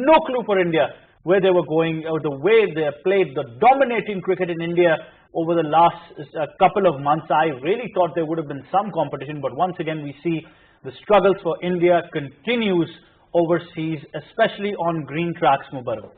no clue for India where they were going, or the way they played the dominating cricket in India over the last couple of months. I really thought there would have been some competition, but once again we see the struggles for India continues overseas, especially on green tracks, Mubarak.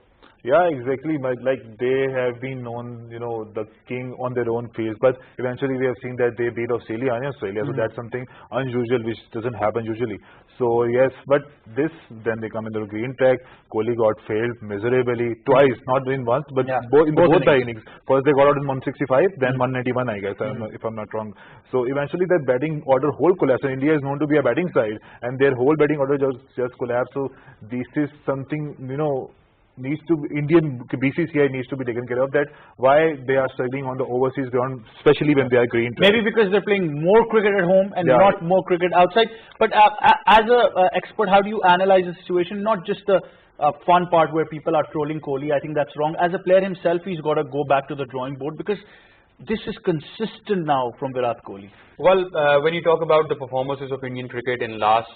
Yeah, exactly. Like they have been known, you know, the king on their own phase. But eventually we have seen that they beat Australia in Australia. So that's something unusual which doesn't happen usually. So yes, but then they come in the green track. Kohli got failed miserably twice, not in once, but both the innings. First they got out in 165, then 191, I guess, if I'm not wrong. So eventually that batting order whole collapsed. And India is known to be a batting side, and their whole batting order just collapsed. So this is something, you know, Indian BCCI needs to be taken care of, that why they are struggling on the overseas ground, especially when they are green. Maybe because they're playing more cricket at home and not more cricket outside. But as a expert, how do you analyze the situation? Not just the fun part where people are trolling Kohli. I think that's wrong. As a player himself, he's got to go back to the drawing board, because this is consistent now from Virat Kohli. Well, when you talk about the performances of Indian cricket in last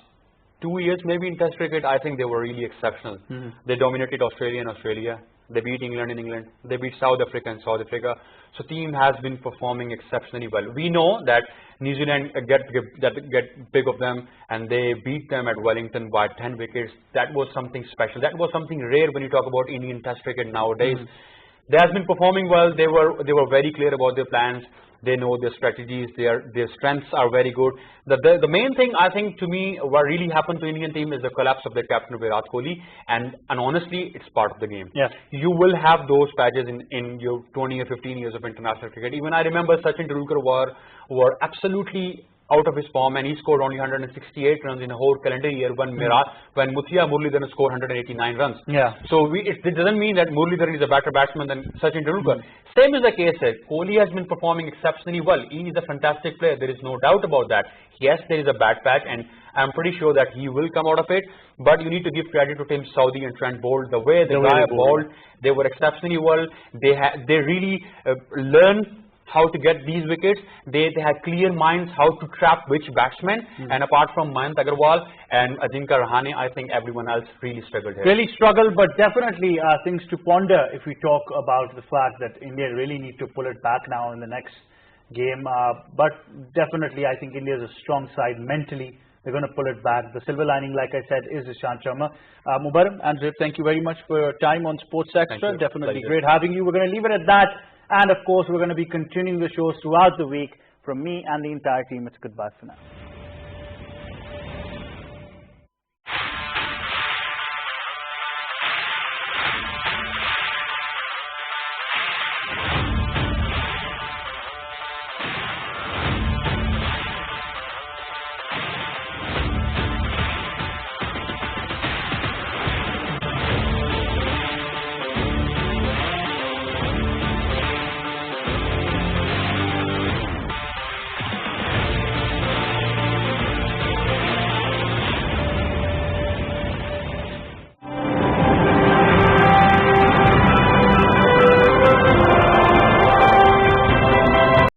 2 years, maybe in Test cricket, I think they were really exceptional. They dominated Australia in Australia. They beat England in England. They beat South Africa in South Africa. So team has been performing exceptionally well. We know that New Zealand get big of them, and they beat them at Wellington by 10 wickets. That was something special. That was something rare when you talk about Indian Test cricket nowadays. They have been performing well. They were very clear about their plans. They know their strategies. Their strengths are very good. The main thing, I think, to me, what really happened to Indian team is the collapse of their captain Virat Kohli, and honestly, it's part of the game. Yeah. You will have those patches in your 20 or 15 years of international cricket. Even I remember Sachin Tendulkar were absolutely out of his form, and he scored only 168 runs in a whole calendar year when Muthiah Muralidharan scored 189 runs. Yeah. So it doesn't mean that Muralidharan is a better batsman than Sachin Tendulkar. Same is the case here. Kohli has been performing exceptionally well. He is a fantastic player. There is no doubt about that. Yes, there is a bad patch, and I'm pretty sure that he will come out of it. But you need to give credit to Tim Southee and Trent Boult. The way the guy bowled, they were exceptionally well. They really learned how to get these wickets. They had clear minds how to trap which batsmen. And apart from Mayank Agarwal and Ajinkya Rahane, I think everyone else really struggled here. Really struggled, but definitely things to ponder if we talk about the fact that India really need to pull it back now in the next game. But definitely, I think India is a strong side mentally. They're going to pull it back. The silver lining, like I said, is Ishant Sharma. Mubarak and Zip, thank you very much for your time on Sports Extra. Definitely great having you. We're going to leave it at that. And of course, we're going to be continuing the shows throughout the week. From me and the entire team, it's goodbye for now.